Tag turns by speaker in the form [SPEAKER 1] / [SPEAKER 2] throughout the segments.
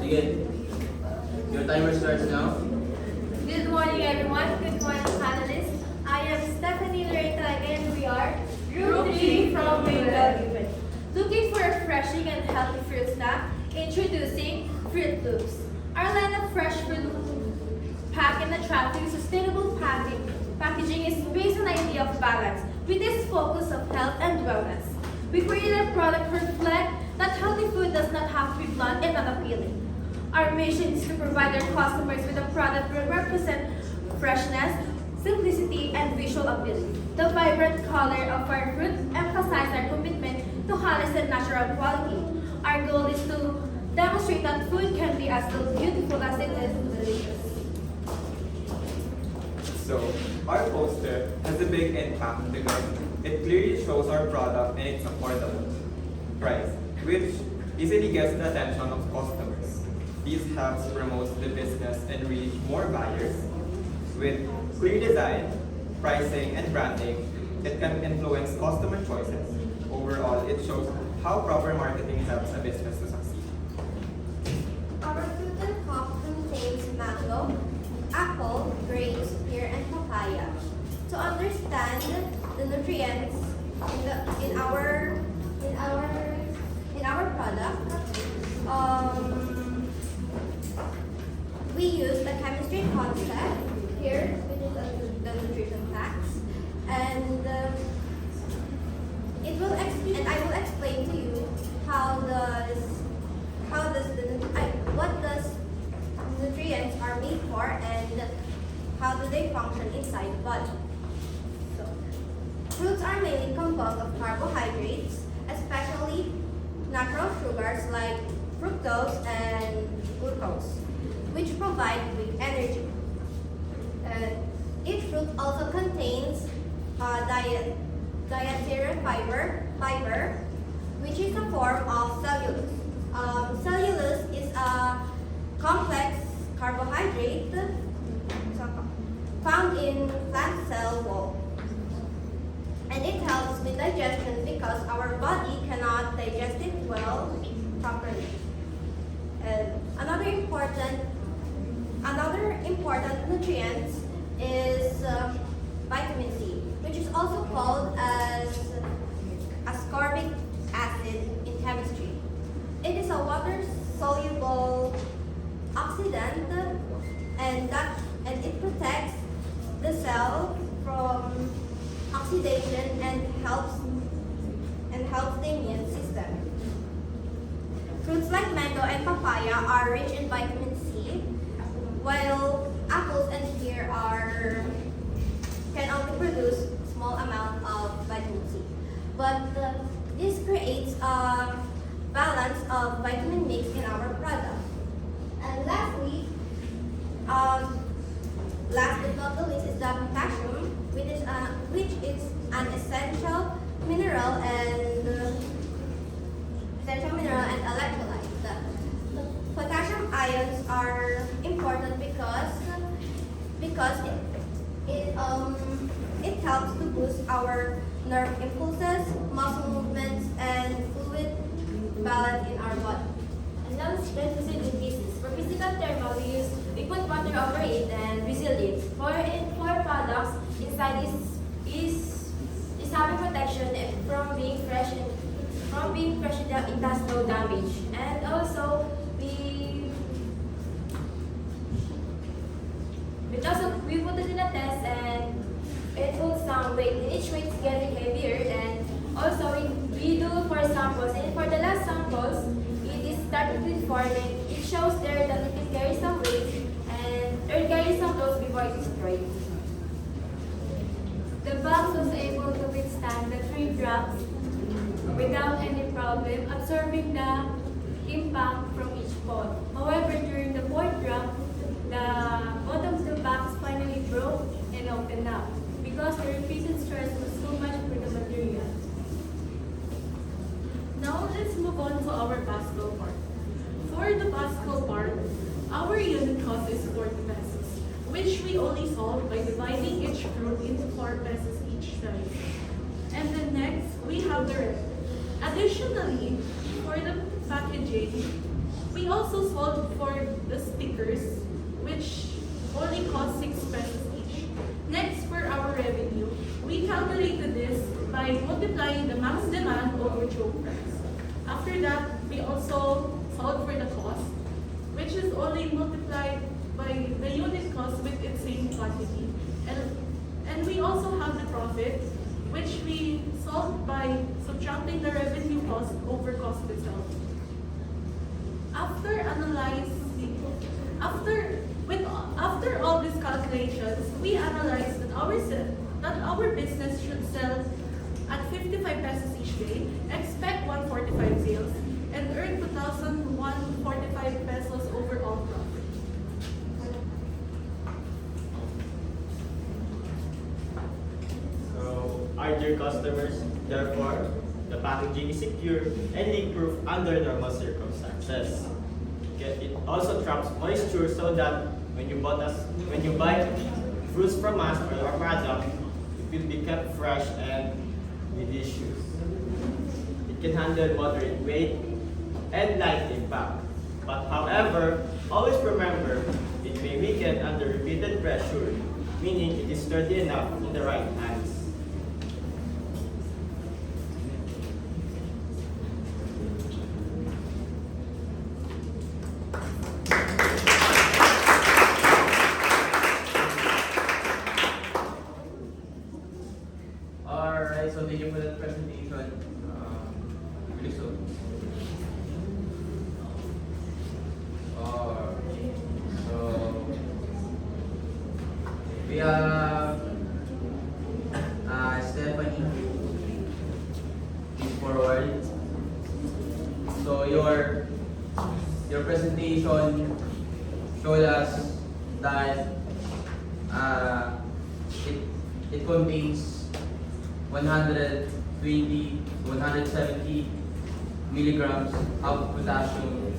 [SPEAKER 1] begin. Your timer starts now.
[SPEAKER 2] Good morning, everyone. Good morning, panelists. I am Stephanie Loretta again, and we are Group G from Bengal. Looking for a refreshing and healthy fruit snack? Introducing Fruit Loops. Our line of fresh fruit packed in attractive, sustainable packaging is based on the idea of balance, with this focus of health and wellness. We created a product to reflect that healthy food does not have to be blunt and unappealing. Our mission is to provide our customers with a product that represents freshness, simplicity, and visual appeal. The vibrant color of our fruit emphasizes our commitment to wholeness and natural quality. Our goal is to demonstrate that food can be as beautiful as it is delicious.
[SPEAKER 3] So, our poster has a big impact because it clearly shows our product and its affordable price, which easily gets the attention of customers. This helps promote the business and reach more buyers. With clear design, pricing, and branding, it can influence customer choices. Overall, it shows how proper marketing helps a business to succeed.
[SPEAKER 4] Our fruit and cup contains mango, apple, grapes, pear, and papaya. To understand the nutrients in our product, we use the chemistry concept here, which is the nutrition facts, and I will explain to you what does nutrients are made for and how do they function inside the body. So, fruits are mainly composed of carbohydrates, especially natural sugars like fructose and glucose, which provide quick energy. Each fruit also contains dietary fiber, which is a form of cellulose. Cellulose is a complex carbohydrate found in plant cell wall. And it helps with digestion because our body cannot digest it well properly. Another important nutrient is vitamin C, which is also called as ascorbic acid in chemistry. It is a water-soluble oxidant, and it protects the cell from oxidation and helps the immune system. Fruits like mango and papaya are rich in vitamin C, while apples and pear can only produce small amount of vitamin C. But this creates a balance of vitamin mix in our product. And lastly, last but not the least is the potassium, which is an essential mineral and electrolyte. The potassium ions are important because it helps to boost our nerve impulses, muscle movements, and fluid balance in our body.
[SPEAKER 2] And now let's proceed with pieces. For physical thermal, we put water over it and resilience. For products, inside is having protection from being fresh and it does no damage. And also we put it in a test and it holds some weight. And each weight is getting heavier, and also we do for samples. And for the last samples, it is starting to form, and it shows there that it can carry some weight and it carries some loads before it is destroyed.
[SPEAKER 5] The box was able to withstand the 3 drops without any problem, absorbing the impact from each pod. However, during the 4th drop, the bottom of the box finally broke and opened up because the repeated stress was too much for the material.
[SPEAKER 6] Now let's move on to our Pascal part. For the Pascal part, our unit cost is 40 pesos, which we only solve by dividing each fruit into 4 pesos each size. And then next, we have the rest. Additionally, for the packaging, We also sold for the stickers, which only cost 6 pesos each. Next, for our revenue, we calculated this by multiplying the max demand over choke price. After that, we also solved for the cost, which is only multiplied by the unit cost with its same quantity. And we also have the profit, which we solved by subtracting the revenue cost over cost itself. After all these calculations, we analyzed that our business should sell at 55 pesos each day, expect 145 sales, and earn 2,145 pesos overall profit.
[SPEAKER 7] So, our dear customers, therefore, the packaging is secure and leak-proof under normal circumstances. It also traps moisture so that when you buy fruits from us or our product, it will be kept fresh and with issues. It can handle moderate weight and light impact. But however, always remember, it may weaken under repeated pressure, meaning it is sturdy enough in the right hands.
[SPEAKER 1] Alright, so thank you for that presentation. Really soon. So we have Stephanie. Please forward. So your presentation showed us that it contains 120 to 170 milligrams of potassium.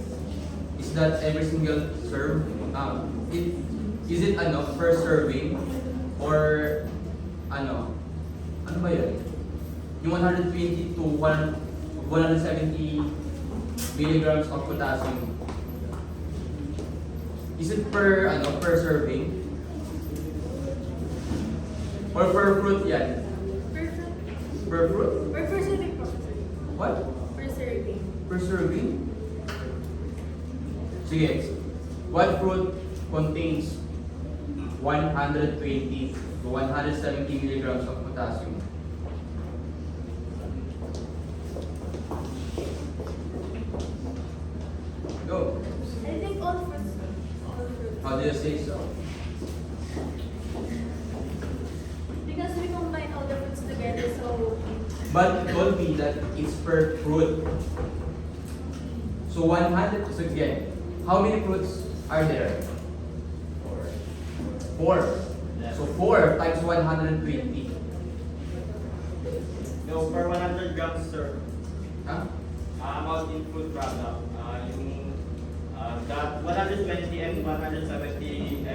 [SPEAKER 1] Is that every single serve? Is it per serving or ano ba yun? Yung 120 to 170 milligrams of potassium. Is it per serving? Or per fruit yan? Per fruit?
[SPEAKER 2] Or per serving po.
[SPEAKER 1] What?
[SPEAKER 2] Per serving.
[SPEAKER 1] Per serving? Sige. What fruit contains 120 to 170 milligrams of potassium? Go.
[SPEAKER 2] I think all fruits. All fruits.
[SPEAKER 1] How do you say so?
[SPEAKER 2] Because we combine all the fruits together, so
[SPEAKER 1] But it told me that it's per fruit. So 100, so again, how many fruits are there? 4. So 4 times 120.
[SPEAKER 7] No, per 100 grams, sir.
[SPEAKER 1] Huh?
[SPEAKER 7] About in food product, that 120 and 170 mg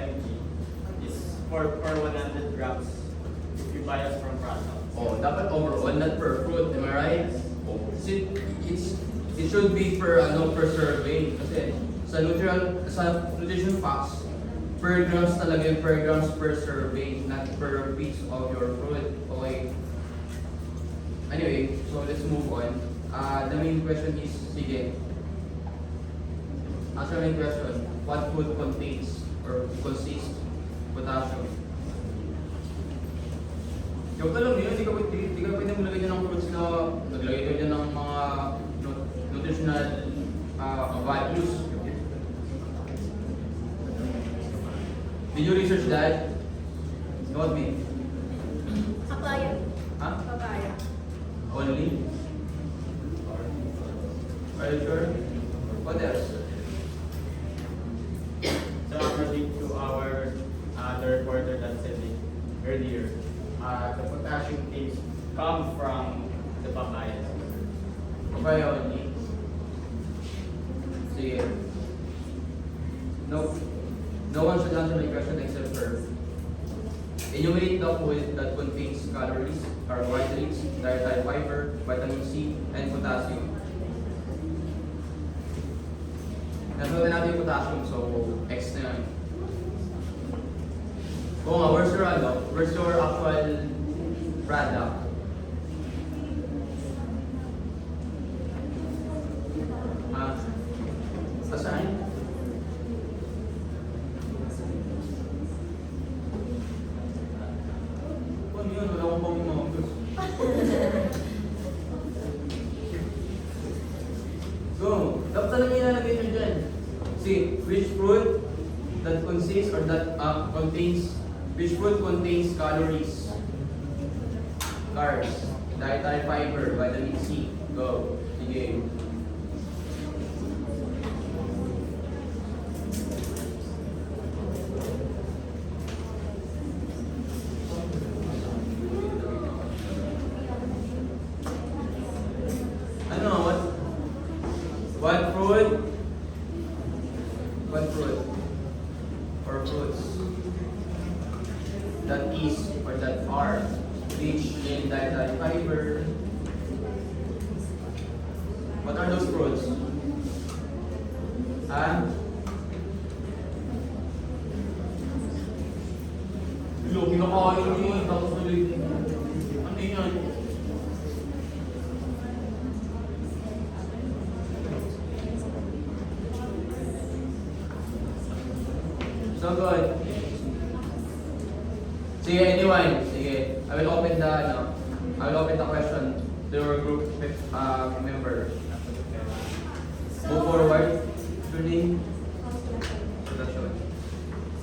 [SPEAKER 7] is per 100 grams if you buy us from product.
[SPEAKER 1] Oh, dapat overall, not per fruit, am I right? Oh, it should be per serving. Kasi sa nutrition facts, per grams talaga yung per grams per serving, not per piece of your fruit. Okay. Anyway, so let's move on. The main question is, sige. Answer main question, what food contains or consists potassium? Yung alam niyo, hindi ka pwede maglagay dyan ng fruits na naglagay ka dyan ng mga nutritional values. Did you research that? Not me.
[SPEAKER 2] papaya.
[SPEAKER 1] Huh?
[SPEAKER 2] Papaya.
[SPEAKER 1] Only? Are you sure? What else?
[SPEAKER 7] So according to our the reporter that said it earlier, the potassium things come from the papaya.
[SPEAKER 1] Papaya only? Sige. No one should answer my question except for enumerate the food that contains calories, carbohydrates, dietary fiber, vitamin C, and potassium. Nasulat natin yung potassium, so X na yun. Oo nga, where's your actual product? Saan? Ano yun? Wala akong pang-mongos. Go! Dapat alam niyo ilalagay nyo dyan. See, which fruit that contains calories, carbs, dietary fiber, vitamin C. Go. Sige. Ano? What fruit? What fruit? Or fruits that is or that are rich in dietary fiber? What are those fruits? Lo, kinakain niyo eh, tapos ulit. Ano yan? So good. Sige, anyone. Sige. I will open the question to your group member. Move forward. Your name? Introduction.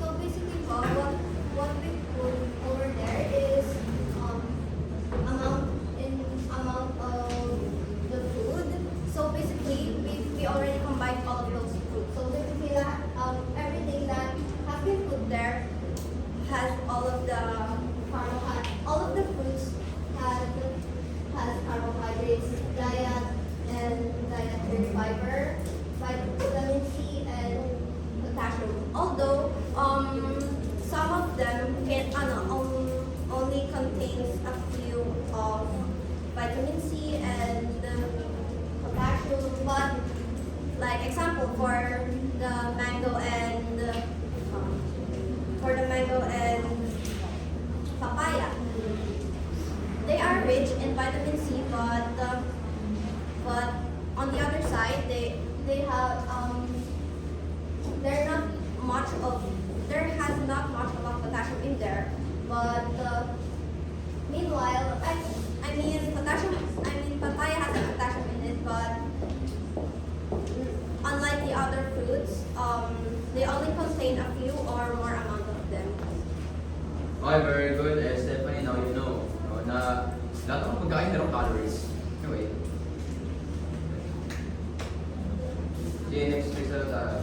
[SPEAKER 4] So basically, what we put over there is amount of the food. So basically, we already combined all of those foods. So basically, everything that has been put there has all of the fruits has carbohydrates, dietary fiber, vitamin C, and potassium. Although some of them only contains a few of vitamin C and potassium, but like example for the mango and papaya, they are rich in vitamin C, but on the other side they have there has not much of potassium in there, but meanwhile papaya has a potassium in it, but unlike the other fruits, they only contain a few or more amount of them.
[SPEAKER 1] Okay, very good. Stephanie, now you know na lahat ng pagkain merong calories. Anyway. Okay, next result.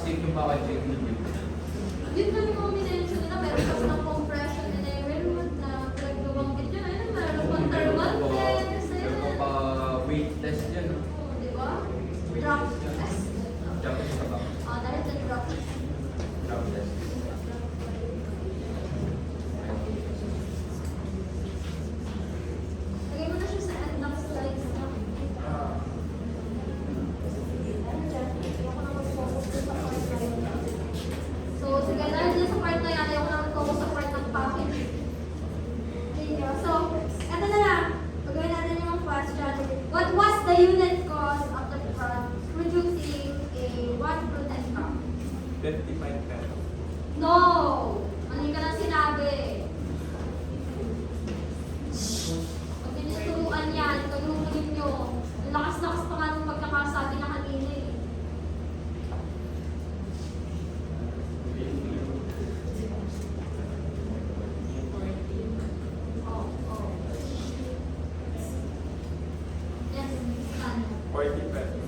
[SPEAKER 1] plastic yung packaging ninyo.
[SPEAKER 2] Yun lang yung minention nila, meron kasi ng compression and environment na pinagawang kit yun. Ayun, meron pang thermal test.
[SPEAKER 1] Meron pa weight test yan. No?
[SPEAKER 2] Di ba?
[SPEAKER 1] Weight
[SPEAKER 2] Drop
[SPEAKER 1] test yan.
[SPEAKER 2] test.
[SPEAKER 1] Drop test na ba?
[SPEAKER 2] Dahil sa drop test.
[SPEAKER 1] Drop test.
[SPEAKER 2] Lagay mo na siya sa end ng slides na. So, sige, dahil dyan sa part na yan, ayaw ko na mag-focus sa part ng package. Okay, so, eto na lang. Pagawin natin yung fast strategy. What was the unit cost of the producing a one fruit and cup?
[SPEAKER 3] 25 pesos.
[SPEAKER 2] No! Mali ka lang sinabi. Pag tinuturuan yan, tulungan nyo. Ang lakas-lakas pa nga nung pagkakasabi na kanina eh. Oh, oh. Yes, saan?
[SPEAKER 3] 40 pesos.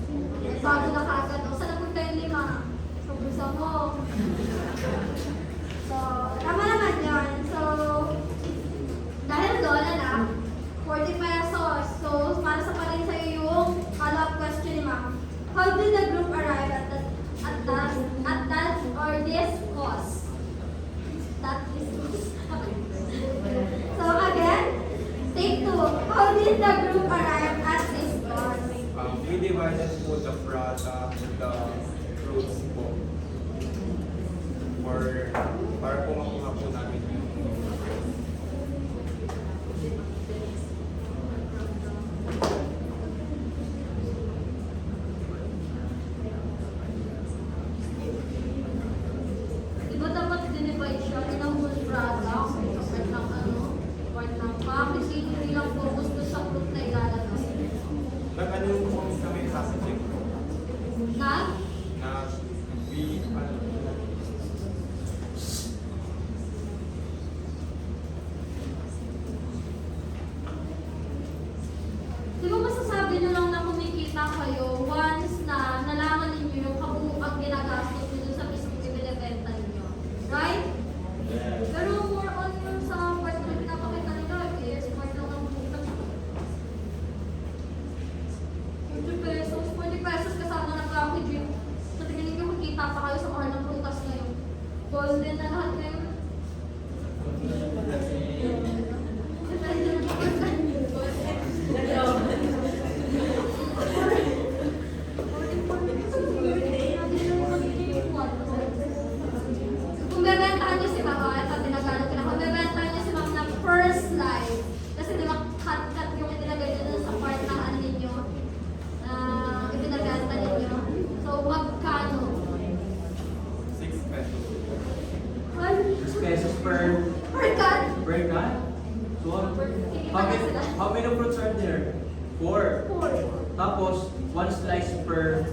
[SPEAKER 2] Bago na kagad. O, saan napunta yung lima? Sa bulsa mo. So, tama naman yun. So, dahil doon, anak, 40 pesos. So, para sa parin sa'yo yung follow-up question ni ma'am. How did the group arrive at that or this cost? That is cost. So, again, take two. How did the group arrive at this cost?
[SPEAKER 3] We divided po the product, the fruits po. Para po makuha po namin yung
[SPEAKER 2] Di ba dapat dinivide siya in a whole product? Sa part ng part ng packaging, hindi lang focus doon sa fruit na ilalagay.
[SPEAKER 3] nag-ano yung po kami packaging
[SPEAKER 2] Na?
[SPEAKER 3] na we,
[SPEAKER 2] Di ba masasabi nyo lang na kumikita kayo once na nalaman ninyo yung kabuuang ginagastos nyo dun sa mismong ibinibenta ninyo? Right? Pero more on yung sa part na pinapakita nila, is part lang ng butas. 40 pesos. 40 pesos kasama ng packaging. Sa tingin ninyo, kikita pa kayo sa mahal ng prutas ngayon. Golden na lahat ngayon. Kung bebentahan niyo si Mama, ito tinagalog ko na, kung bebentahan niyo si Mama na first life, kasi di ba cut yung itinagay niyo dun sa part ng ano ninyo, ibinaganta ninyo. So, magkano?
[SPEAKER 3] 6 pesos.
[SPEAKER 1] 6 pesos per
[SPEAKER 2] Per cut?
[SPEAKER 1] cut? So, how many fruits are there? 4.
[SPEAKER 2] 4.
[SPEAKER 1] Tapos, 1 slice per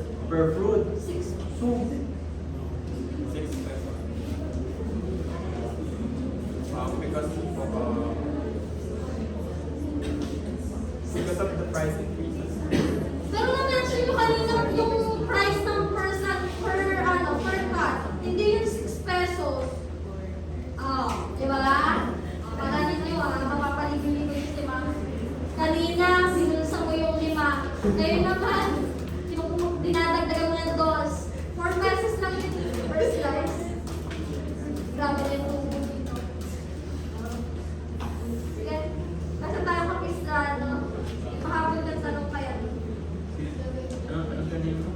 [SPEAKER 1] fruit.
[SPEAKER 2] 6.
[SPEAKER 1] So,
[SPEAKER 3] 6 pesos. Because of the price increases.
[SPEAKER 2] Pero na-mention nyo kanina yung price ng person per cut. Hindi yung 6 pesos. Oh, di ba? Para ninyo mapapaligid-ligid yung si Ma'am. Kanina, sinulsa mo yung 5. Ngayon naman, dinadagdagan mo ng 2. 4 pesos lang yung per slice. Grabe na yung tubo dito. Sige, kasi tayo kapisa, no? Ipahabol ng tanong kaya.
[SPEAKER 1] ano ganyan mo?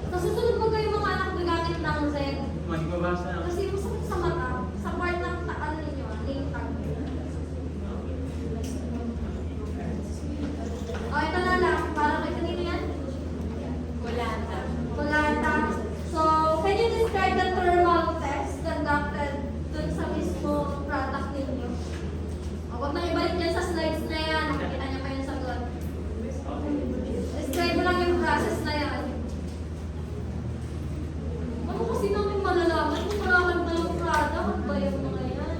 [SPEAKER 2] Sa susunod mo kayo mga anak gagamit ng red.
[SPEAKER 1] Magbabasa na.
[SPEAKER 2] Kasi masakit sa mata, sa part ng ano ninyo, name tag. O, ito na lang. Para kay kanino yan?
[SPEAKER 5] Kulata.
[SPEAKER 2] Kulata. So, can you describe the thermal test conducted dun sa mismo product ninyo? O, huwag na ibalik yan sa slides na yan. Nakikita niya pa yung sagot. Describe mo lang yung process na yan. Ano kasi namin malalaman kung maraming ba yung product? Ba yung mga yan?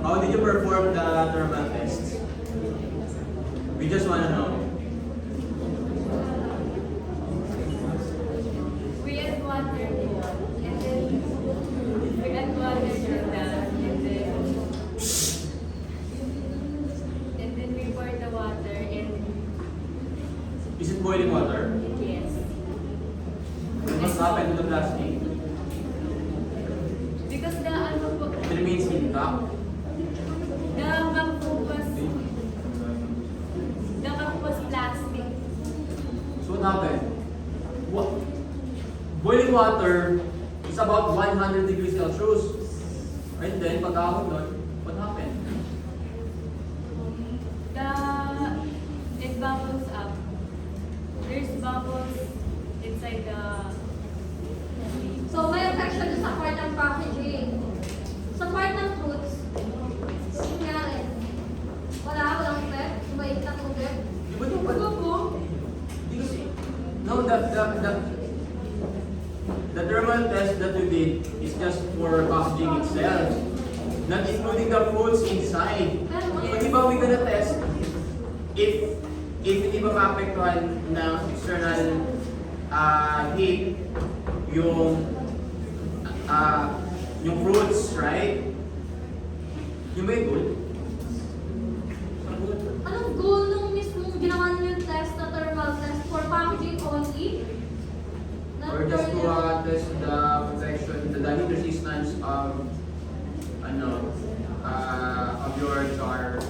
[SPEAKER 1] How did you perform the thermal test? We just wanna know.
[SPEAKER 5] We add water and then we add water to that and then we pour the water and
[SPEAKER 1] Is it boiling water?
[SPEAKER 5] yes.
[SPEAKER 1] What's happened to the plastic?
[SPEAKER 5] Because the ano po,
[SPEAKER 1] It remains intact.
[SPEAKER 5] the cup was plastic.
[SPEAKER 1] So what happened? What? Boiling water is about 100 degrees Celsius. And then, pagkahon nun, what happened?
[SPEAKER 5] It bubbles up. There's bubbles inside the
[SPEAKER 4] So, may affection doon sa part ng packaging. Sa part ng fruits, ano nangyari? Walang effect? Sumayit na tubig?
[SPEAKER 1] Di ba dapat? Di kasi. No, the thermal test that we did is just for packaging itself. Not including the fruits inside. So, di ba we gonna test if hindi ba maapektuhan ng external heat yung fruits, right? Yung may good.
[SPEAKER 4] Anong goal nung mismo ginawa niyo yung test na thermal test for packaging only?
[SPEAKER 1] Or just to test the protection, the heat resistance of your jar.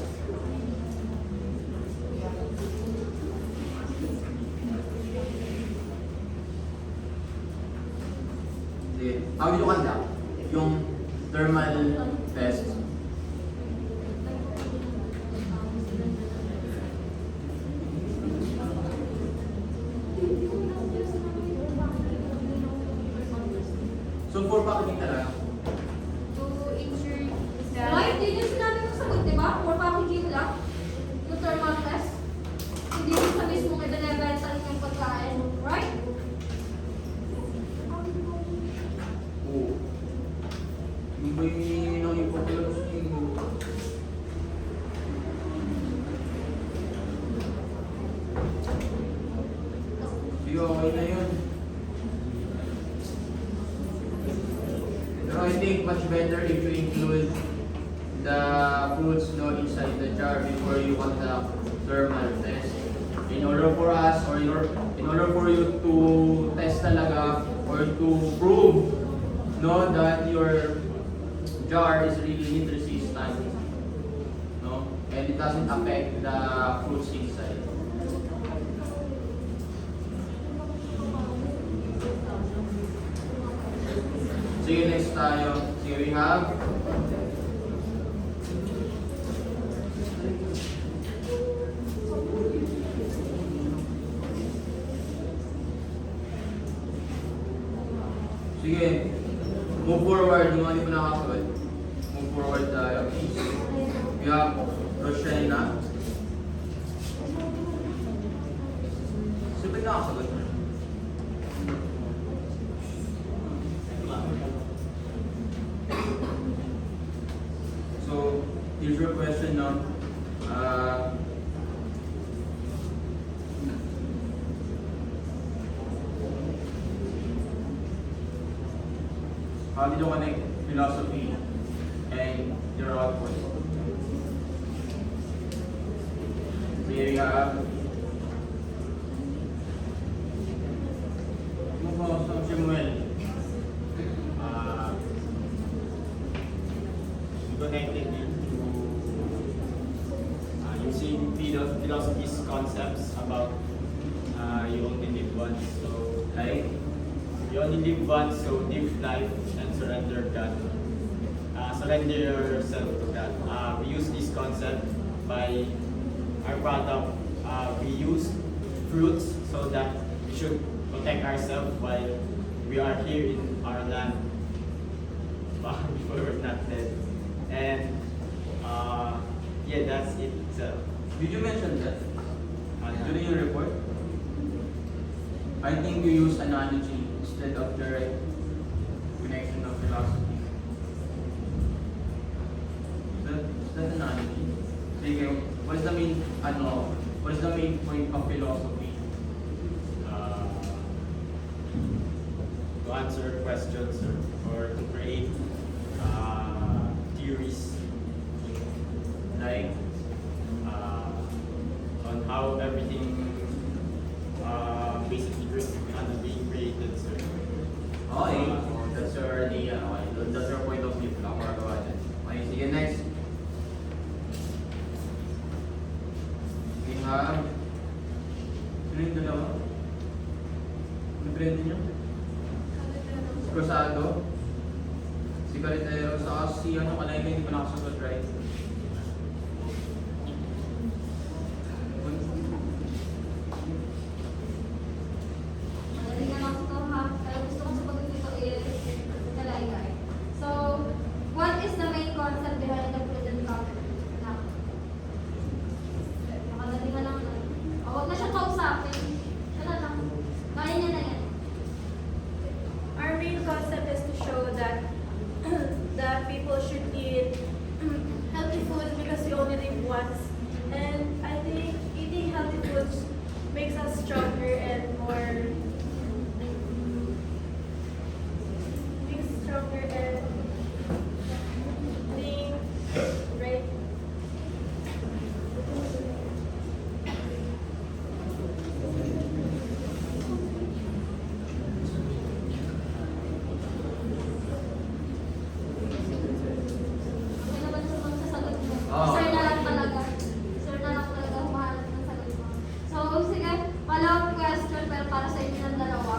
[SPEAKER 1] How did you conduct yung thermal test? So for packaging talaga.
[SPEAKER 5] to ensure
[SPEAKER 4] Right?
[SPEAKER 5] that
[SPEAKER 4] Yun yung sinabi mo sagot, di ba? For packaging lang. Yung thermal test. Hindi mo sa mismo i-level yung pagkain. Right?
[SPEAKER 1] Oo. Hindi ba yung ipopulot Sige, okay na yun. Pero I think much better if you include the fruits inside the jar before you conduct thermal test. In order for us or in order for you to test talaga or to prove that your jar is really heat resistant, and it doesn't affect the fruits inside. Sige, next tayo. Sige, we have sige, move forward. Yung hindi mo nakakasagot. Move forward tayo. We have Roshena. Siyempre nakakasagot. So, here's your question now. How did you connect philosophy and your output? Here we have Samuel.
[SPEAKER 7] Connected into using philosophy's concepts about you only live once. So, like, you only live once, so live life and surrender God. Surrender yourself to God. We use this concept by our product. We use fruits so that we should protect ourselves while we are here in our land. Before we're not dead. And yeah, that's it.
[SPEAKER 1] Did you mention that
[SPEAKER 7] Yeah.
[SPEAKER 1] during your report? I think you use analogy instead of direct connection of philosophy. Is that analogy? Sige, what is the main What is the main point of philosophy?
[SPEAKER 7] To answer questions or to create theories
[SPEAKER 1] Like,
[SPEAKER 7] on how everything basically being created, sir.
[SPEAKER 1] okay, that's your idea. Okay, that's your point of view. Wala akong magawa dyan. Okay, sige, next. We have... Sino yung dalawa? Ano brand niyo? Cruzado. Si Caritero. Saka si ano kalay hindi pa nakasagot, right?
[SPEAKER 4] Magaling na lang ito ha. Pero gusto ko sabagot ito is Kalaykay. So, what is the main concept behind the prudent company? Magaling na lang. Huwag na siyang kausapin. Siya na lang. Kaya niya na yan.
[SPEAKER 2] Our main concept is to show that that people should eat healthy food because we only live once. And I think eating healthy foods makes us stronger and being right.
[SPEAKER 4] Okay naman sa mga sasagot mo.
[SPEAKER 1] Oo.
[SPEAKER 4] Sir na lang talaga. Sir na lang talaga mahalap ng sagot mo. So, sige. Follow-up question pero para sa inyo ng dalawa.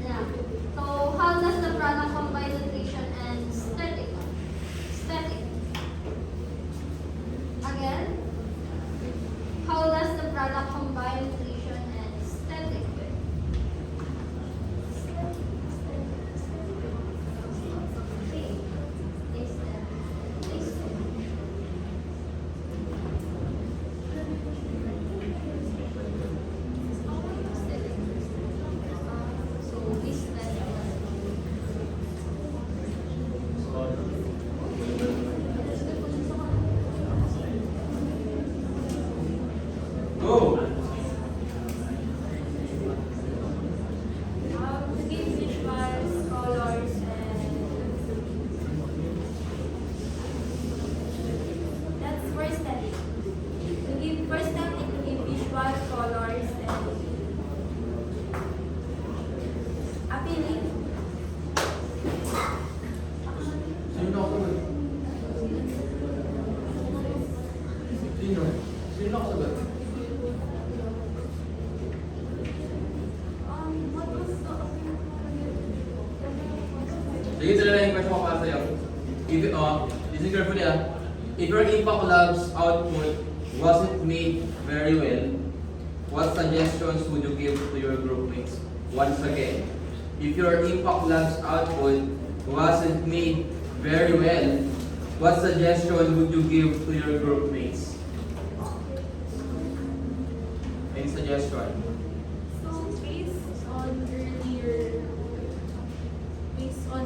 [SPEAKER 4] Yeah. So, how does the product combine nutrition and aesthetic? Aesthetic. Again. How does the product combine nutrition and aesthetic?
[SPEAKER 1] Go!
[SPEAKER 2] To give visuals, colors, and that's first step. First step is to give visuals, colors, and appealing.
[SPEAKER 1] Sino nakasagot? Sino? Sino nakasagot?
[SPEAKER 2] What was the
[SPEAKER 1] Sige, sila lang yung question ko para sa'yo. Listen carefully If your Impact Labs output wasn't made very well, what suggestions would you give to your groupmates? Once again, if your Impact Labs output wasn't made very well, what suggestion would you give to your groupmates? Any suggestion?
[SPEAKER 6] So based on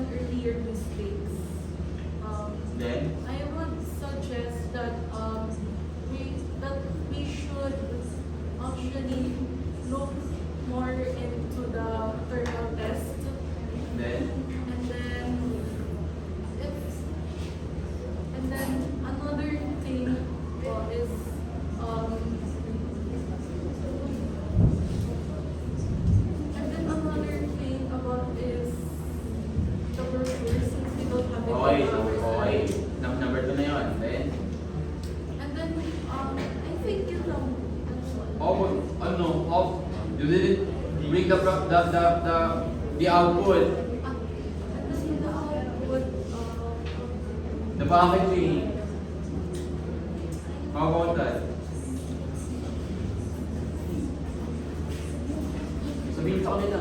[SPEAKER 6] earlier mistakes,
[SPEAKER 1] Then?
[SPEAKER 6] I would suggest that we should actually look more into the thermal test,
[SPEAKER 1] Then?
[SPEAKER 6] and then another thing is another thing about is the brochure, since we don't have it
[SPEAKER 1] Okay,
[SPEAKER 6] on our
[SPEAKER 1] okay.
[SPEAKER 6] side.
[SPEAKER 1] Number 2 na yun. Then?
[SPEAKER 6] And then I think yun lang.
[SPEAKER 1] You didn't bring the output.
[SPEAKER 6] And then the output,
[SPEAKER 1] The packaging. How about that? Sabihin sa kanila.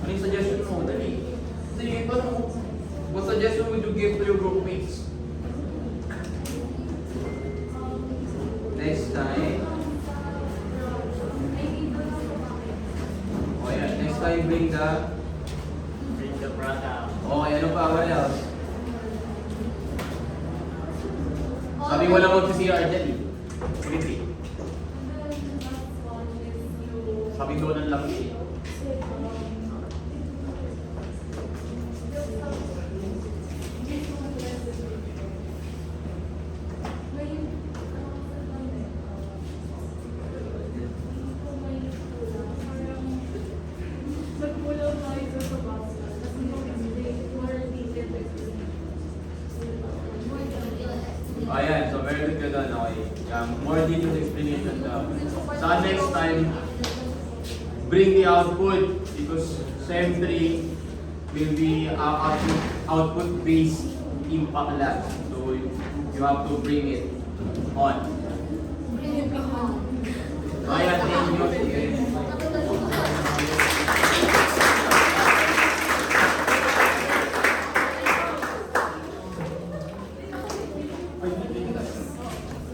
[SPEAKER 1] Ano yung suggestion mo? Dali. Sige, paano? What suggestion would you give to your groupmates? Next time. Oh yeah, next time bring the...
[SPEAKER 7] Bring the product.
[SPEAKER 1] Okay, ano pa? What else? Sabi mo lang mag-CR dyan eh. Pretty. Sabi ko ng lang siya.
[SPEAKER 6] Nagkulang tayo dun sa basket. Kasi yung explain, more detailed explanation.
[SPEAKER 1] Ayan, so very good ka doon, okay. More detailed explanation daw. Sa next time, bring the output because SEM 3 will be output-based impact lab. So you have to bring it on.
[SPEAKER 5] Bring it on.